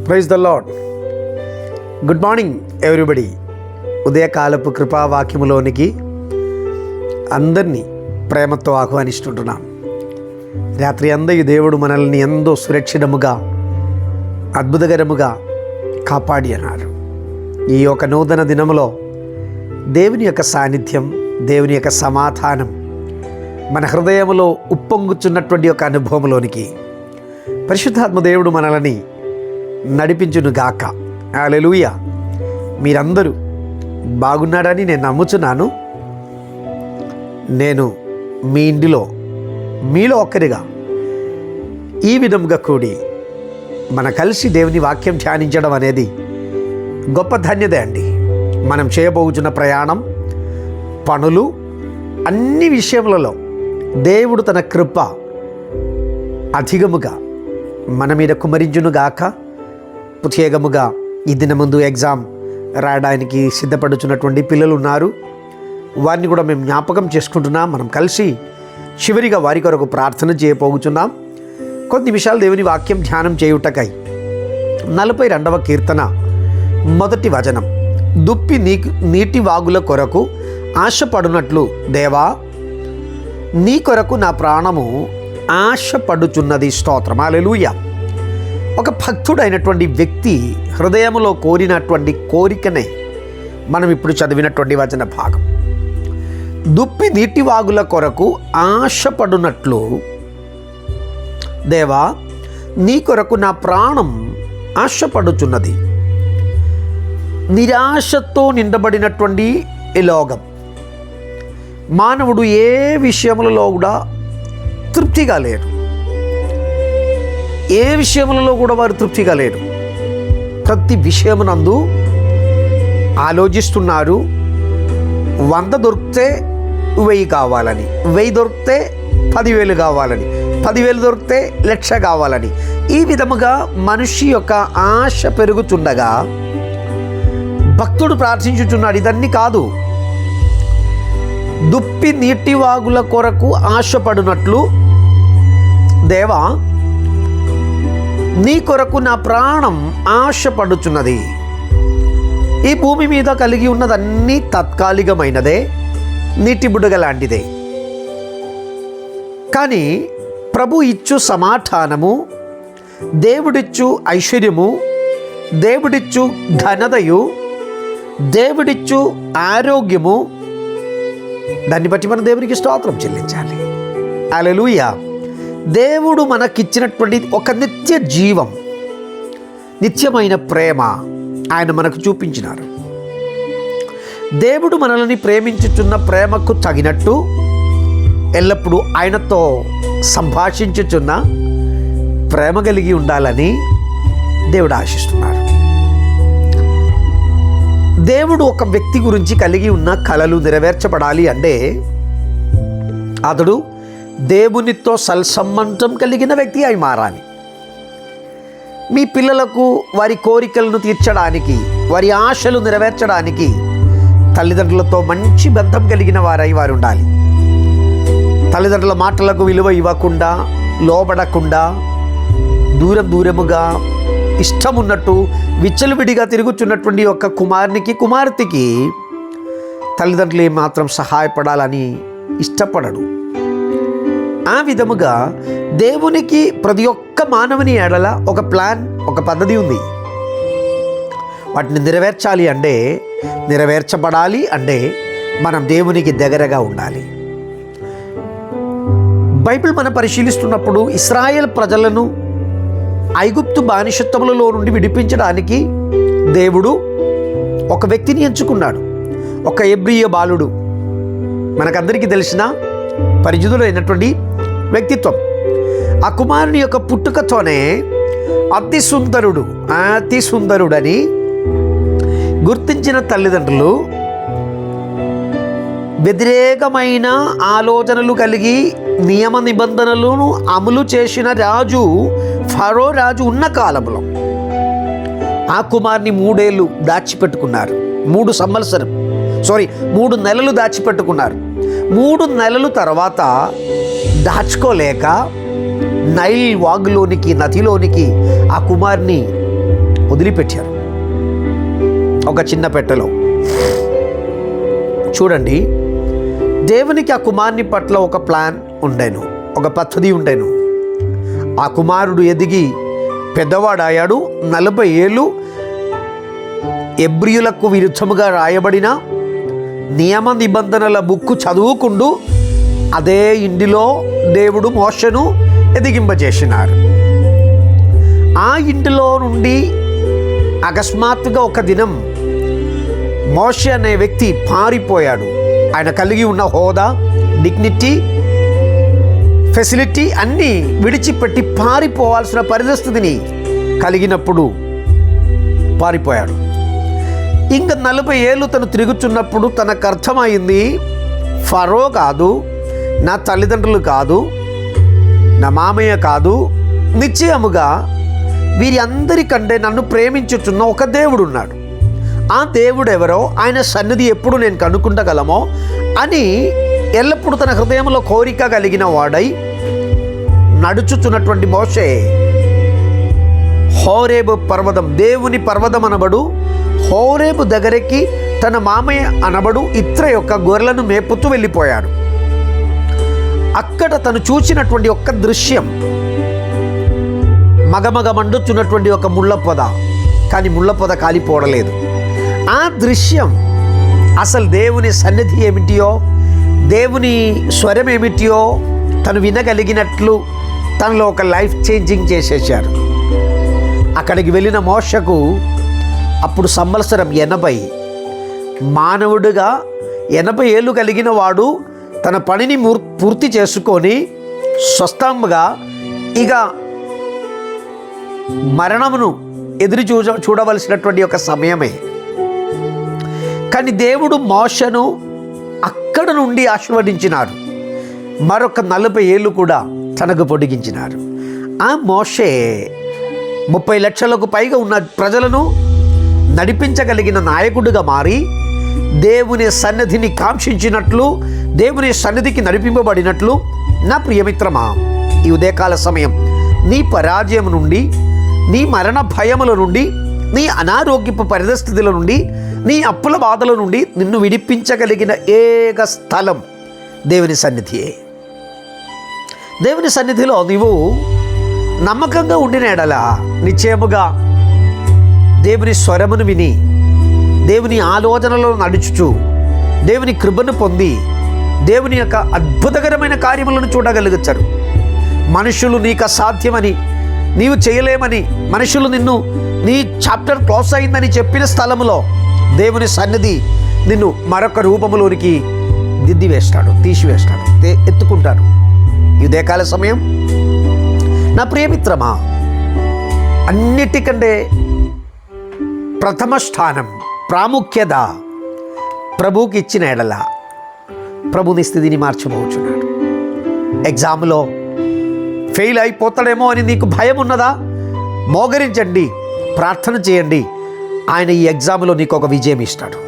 Praise the Lord. Good morning everybody. ఉదయకాలపు కృపావాక్యములోనికి అందరినీ ప్రేమతో ఆహ్వానిస్తుంటున్నాం. రాత్రి అందరి దేవుడు మనల్ని ఎంతో సురక్షితముగా అద్భుతకరముగా కాపాడి అన్నారు. ఈ యొక్క నూతన దినములో దేవుని యొక్క సాన్నిధ్యం, దేవుని యొక్క సమాధానం మన హృదయములో ఉప్పొంగుచున్నటువంటి ఒక అనుభవంలోనికి పరిశుద్ధాత్మ దేవుడు మనల్ని నడిపించును గాక. హల్లెలూయా. మీరందరూ బాగున్నారని నేను నమ్ముచున్నాను. నేను మీ ఇంటిలో మీలో ఒక్కరిగా ఈ విధముగా కూడి మన కలిసి దేవుని వాక్యం ధ్యానించడం అనేది గొప్ప ధన్యత అండి. మనం చేయబోతున్న ప్రయాణం, పనులు, అన్ని విషయములలో దేవుడు తన కృప అధికముగా మన మీద కుమరించునుగాక. ప్రత్యేకముగా ఈ దిన ముందు ఎగ్జామ్ రాయడానికి సిద్ధపడుచున్నటువంటి పిల్లలు ఉన్నారు. వారిని కూడా మేము జ్ఞాపకం చేసుకుంటున్నాం. మనం కలిసి చివరిగా వారి కొరకు ప్రార్థన చేయబోతున్నాం. కొన్ని నిమిషాలు దేవుని వాక్యం ధ్యానం చేయుటకై 42వ కీర్తన 1వ వచనం. దుప్పి నీటి వాగుల కొరకు ఆశపడునట్లు దేవా, నీ కొరకు నా ప్రాణము ఆశపడుచున్నది. స్తోత్రం. హల్లెలూయా. ఒక భక్తుడైనటువంటి వ్యక్తి హృదయంలో కోరినటువంటి కోరికనే మనం ఇప్పుడు చదివినటువంటి వచన భాగం. దుప్పి నీటి వాగుల కొరకు ఆశపడునట్లు దేవా, నీ కొరకు నా ప్రాణం ఆశపడుచున్నది. నిరాశతో నిండబడినటువంటి ఈ లోకం, మానవుడు ఏ విషయములలో కూడా తృప్తిగా లేరు. ఏ విషయములలో కూడా వారు తృప్తిగా లేరు. ప్రతి విషయమునందు ఆలోచిస్తున్నారు. 100 దొరికితే 1000 కావాలని, 1000 దొరికితే 10,000 కావాలని, 10,000 దొరికితే 1,00,000 కావాలని, ఈ విధముగా మనిషి యొక్క ఆశ పెరుగుతుండగా భక్తుడు ప్రార్థించుచున్నాడు, ఇదన్నీ కాదు. దుప్పి నీటి వాగుల కొరకు ఆశపడినట్లు దేవా, నీ కొరకు నా ప్రాణం ఆశపడుచున్నది. ఈ భూమి మీద కలిగి ఉన్నదన్నీ తాత్కాలికమైనదే, నీటి బుడగ లాంటిదే. కానీ ప్రభు ఇచ్చు సమాధానము, దేవుడిచ్చు ఐశ్వర్యము, దేవుడిచ్చు ఘనతయు, దేవుడిచ్చు ఆరోగ్యము, దాన్ని బట్టి మనం దేవునికి స్తోత్రం చెల్లించాలి. హల్లెలూయా. దేవుడు మనకిచ్చినటువంటి ఒక నిత్య జీవం, నిత్యమైన ప్రేమ ఆయన మనకు చూపించినారు. దేవుడు మనల్ని ప్రేమించుచున్న ప్రేమకు తగినట్టు ఎల్లప్పుడూ ఆయనతో సంభాషించుచున్న ప్రేమ కలిగి ఉండాలని దేవుడు ఆశిస్తున్నారు. దేవుడు ఒక వ్యక్తి గురించి కలిగి ఉన్న కలలు నెరవేర్చబడాలి అంటే అతడు దేవునితో సల్సంబంధం కలిగిన వ్యక్తి అయి మారాలి. మీ పిల్లలకు వారి కోరికలను తీర్చడానికి, వారి ఆశలు నెరవేర్చడానికి తల్లిదండ్రులతో మంచి బంధం కలిగిన వారు ఉండాలి. తల్లిదండ్రుల మాటలకు విలువ ఇవ్వకుండా, లోబడకుండా, దూరముగా ఇష్టం ఉన్నట్టు విచ్చలవిడిగా తిరుగుతున్నటువంటి ఒక కుమార్తెకి తల్లిదండ్రులు ఏమాత్రం సహాయపడాలని ఇష్టపడడు. ఆ విధముగా దేవునికి ప్రతి ఒక్క మానవుని ఎడల ఒక ప్లాన్, ఒక పద్ధతి ఉంది. వాటిని నెరవేర్చబడాలి అంటే మనం దేవునికి దగ్గరగా ఉండాలి. బైబిల్ మనం పరిశీలిస్తున్నప్పుడు ఇశ్రాయేల్ ప్రజలను ఐగుప్తు బానిసత్వములలో నుండి విడిపించడానికి దేవుడు ఒక వ్యక్తిని ఎంచుకున్నాడు. ఒక హెబ్రీయ బాలుడు, మనకందరికీ తెలిసిన పరిచితుడైనటువంటి వ్యక్తిత్వం. ఆ కుమారుని యొక్క పుట్టుకతోనే అతి సుందరుడని గుర్తించిన తల్లిదండ్రులు వ్యతిరేకమైన ఆలోచనలు కలిగి నియమ నిబంధనలను అమలు చేసిన ఫరో రాజు ఉన్న కాలంలో ఆ కుమార్ని 3 ఏళ్ళు దాచిపెట్టుకున్నారు. 3 నెలలు దాచిపెట్టుకున్నారు. 3 నెలలు తర్వాత దాచుకోలేక నైల్ వాగులోనికి, నదిలోనికి ఆ కుమార్ని వదిలిపెట్టారు ఒక చిన్న పెట్టెలో. చూడండి, దేవునికి ఆ కుమారుని పట్ల ఒక ప్లాన్ ఉండేను, ఒక పద్ధతి ఉండేను. ఆ కుమారుడు ఎదిగి పెద్దవాడాయాడు. 40 ఏళ్ళు ఎబ్రియులకు విరుద్ధముగా రాయబడిన నియమ నిబంధనల బుక్కు చదువుకుంటూ అదే ఇంటిలో దేవుడు మోషను ఎదిగింపజేసినారు. ఆ ఇంటిలో నుండి అకస్మాత్తుగా ఒక దినం మోషే అనే వ్యక్తి పారిపోయాడు. ఆయన కలిగి ఉన్న హోదా, డిగ్నిటీ, ఫెసిలిటీ అన్నీ విడిచిపెట్టి పారిపోవాల్సిన పరిస్థితిని కలిగినప్పుడు పారిపోయాడు. ఇంకా 40 ఏళ్ళు తను తిరుగుతున్నప్పుడు తనకు అర్థమైంది, ఫరో కాదు, నా తల్లిదండ్రులు కాదు, నా మామయ్య కాదు, నిశ్చయముగా వీరి అందరికంటే నన్ను ప్రేమించుచున్న ఒక దేవుడు ఉన్నాడు. ఆ దేవుడు ఎవరో, ఆయన సన్నిధి ఎప్పుడు నేను కనుక్కుంటగలమో అని ఎల్లప్పుడూ తన హృదయంలో కోరిక కలిగిన వాడై నడుచుచున్నటువంటి మోషే హోరేబు పర్వతం, దేవుని పర్వతం అనబడు హోరేబు దగ్గరికి తన మామయ్య అనబడు ఇత్ర యొక్క గొర్రెలను మేపుతూ వెళ్ళిపోయాడు. అక్కడ తను చూసినటువంటి ఒక్క దృశ్యం, మగమగ మండుచున్నటువంటి ఒక ముళ్ళ పొద, కానీ ముళ్ళ పొద కాలిపోవడలేదు. ఆ దృశ్యం అసలు దేవుని సన్నిధి ఏమిటియో, దేవుని స్వరం ఏమిటియో తను వినగలిగినట్లు తనలో ఒక లైఫ్ చేంజింగ్ చేసేసారు. అక్కడికి వెళ్ళిన మోషకు అప్పుడు సంవత్సరం 80. మానవుడిగా 80 ఏళ్ళు కలిగిన వాడు తన పనిని పూర్తి చేసుకొని స్వస్థంగా ఇక మరణమును ఎదురు చూడవలసినటువంటి ఒక సమయమే. కానీ దేవుడు మోషను అక్కడ నుండి ఆశీర్వదించినారు. మరొక 40 ఏళ్ళు కూడా తనకు పొడిగించినారు. ఆ మోషే 30 లక్షలకు పైగా ఉన్న ప్రజలను నడిపించగలిగిన నాయకుడిగా మారి దేవుని సన్నిధిని కాంక్షించినట్లు, దేవుని సన్నిధికి నడిపింపబడినట్లు. నా ప్రియమిత్రమా, ఈ ఉదయకాల సమయం నీ పరాజయం నుండి, నీ మరణ భయముల నుండి, నీ అనారోగ్యపు పరిస్థితుల నుండి, నీ అప్పుల బాధల నుండి నిన్ను విడిపించగలిగిన ఏక స్థలం దేవుని సన్నిధియే. దేవుని సన్నిధిలో నీవు నమ్మకంగా ఉండిన ఎడల నిశ్చయముగా దేవుని స్వరమును విని, దేవుని ఆలోచనలో నడుచుచు, దేవుని కృపను పొంది, దేవుని యొక్క అద్భుతకరమైన కార్యములను చూడగలుగుతారు. మనుషులు నీకు అసాధ్యమని, నీవు చేయలేమని, మనుషులు నీ చాప్టర్ క్లోజ్ అయిందని చెప్పిన స్థలంలో దేవుని సన్నిధి నిన్ను మరొక రూపములోనికి దిద్దివేస్తాడు, తీసివేస్తాడు, ఎత్తుకుంటాడు. ఈ ఉదయకాల సమయం నా ప్రియమిత్రమా, అన్నిటికంటే ప్రథమ స్థానం, ప్రాముఖ్యత ప్రభువుకి ఇచ్చిన ఎడల ప్రభుని స్థితిని మార్చబోచున్నాడు. ఎగ్జామ్లో ఫెయిల్ అయిపోతాడేమో అని నీకు భయం ఉన్నదా? మోగరించండి, ప్రార్థన చేయండి. ఆయన ఈ ఎగ్జామ్లో నీకు ఒక విజయం ఇస్తాడు.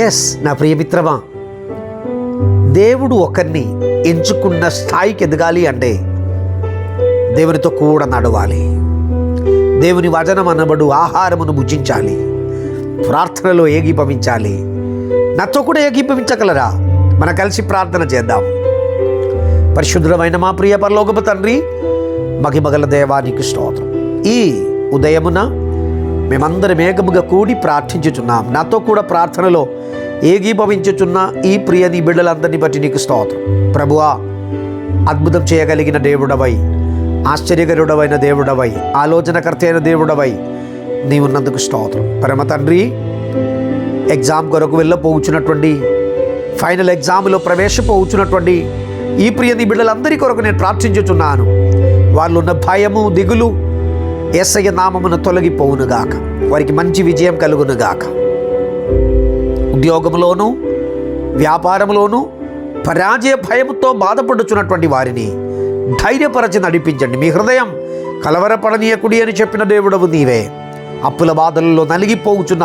ఎస్ నా ప్రియమిత్రమా, దేవుడు ఒకరిని ఎంచుకున్న స్థాయికి ఎదగాలి అంటే దేవునితో కూడా నడవాలి. దేవుని వచనం అనబడు ఆహారమును భుజించాలి, ప్రార్థనలో ఏకీభవించాలి. నాతో కూడా ఏకీభవించగలరా? మనం కలిసి ప్రార్థన చేద్దాం. పరిశుద్ధమైన మా ప్రియ పరలోకపు తండ్రి, మహిమగల దేవానికి స్తోత్రం. ఈ ఉదయమున మేమందరం ఏకముగా కూడి ప్రార్థించుచున్నాం. నాతో కూడా ప్రార్థనలో ఏకీభవించుచున్న ఈ ప్రియ నీ బిడ్డలందరినీ బట్టి నీకు స్తోత్రం. ప్రభువా, అద్భుతం చేయగలిగిన దేవుడవై, ఆశ్చర్యకరుడవైన దేవుడవై, ఆలోచనకర్త అయిన దేవుడవై నీవున్నందుకు స్తోత్రం. పరమ తండ్రి, ఎగ్జామ్ కొరకు వెళ్ళపోవచ్చున్నటువంటి, ఫైనల్ ఎగ్జామ్లో ప్రవేశపోవచ్చున్నటువంటి ఈ ప్రియ నీ బిడ్డలందరి కొరకు నేను ప్రార్థించుచున్నాను. వాళ్ళు ఉన్న భయము, దిగులు యేసయ్య నామమున తొలగిపోవునుగాక. వారికి మంచి విజయం కలుగునుగాక. ఉద్యోగంలోనూ వ్యాపారంలోనూ పరాజయ భయముతో బాధపడుచున్నటువంటి వారిని ధైర్యపరచి నడిపించండి. మీ హృదయం కలవరపడనీయకుడి అని చెప్పిన దేవుడవు నీవే. అప్పుల బాధలలో నలిగిపోవుచున్న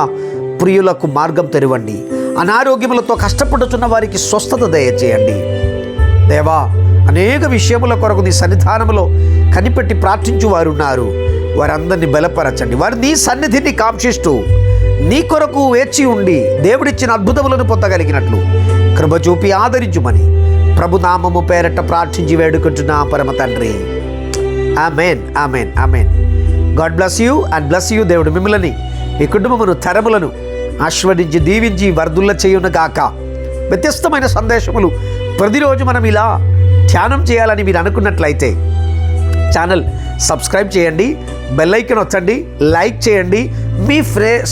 ప్రియులకు మార్గం తెరవండి. అనారోగ్యములతో కష్టపడుచున్న వారికి స్వస్థత దయచేయండి. దేవా, అనేక విషయముల కొరకు నీ సన్నిధానములో కనిపెట్టి ప్రార్థించు వారున్నారు. వారందరినీ బలపరచండి. వారు నీ సన్నిధిని కాంక్షిస్తూ నీ కొరకు వేచి ఉండి దేవుడిచ్చిన అద్భుతములను పొందగలిగినట్లు కృప చూపి ఆదరించుమని ప్రభునామము పేరట ప్రార్థించి వేడుకుంటున్నా పరమ తండ్రి. Amen, amen, amen. God bless you and bless you. దేవుడు మిమ్మల్ని, మీ కుటుంబమును, తరములను ఆశీర్వదించి దీవించి వర్ధుల్ల చేయును గాక. వ్యత్యస్తమైన సందేశములు ప్రతిరోజు మనం ఇలా ధ్యానం చేయాలని మీరు అనుకున్నట్లయితే ఛానల్ సబ్స్క్రైబ్ చేయండి, బెల్ ఐకాన్ నొక్కండి, లైక్ చేయండి, మీ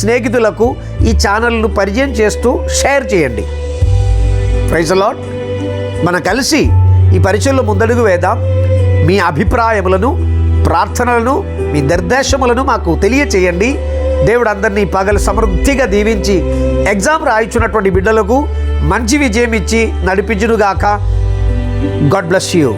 స్నేహితులకు ఈ ఛానల్ను పరిచయం చేస్తూ షేర్ చేయండి. Praise the Lord. మనం కలిసి ఈ పరిచయంలో ముందడుగు వేద్దాం. మీ అభిప్రాయములను, ప్రార్థనలను, మీ నిర్దేశములను మాకు తెలియచేయండి. దేవుడు అందరినీ పగలు సమృద్ధిగా దీవించి ఎగ్జామ్ రాయించున్నటువంటి బిడ్డలకు మంచి విజయం ఇచ్చి నడిపించునుగాక. God bless you.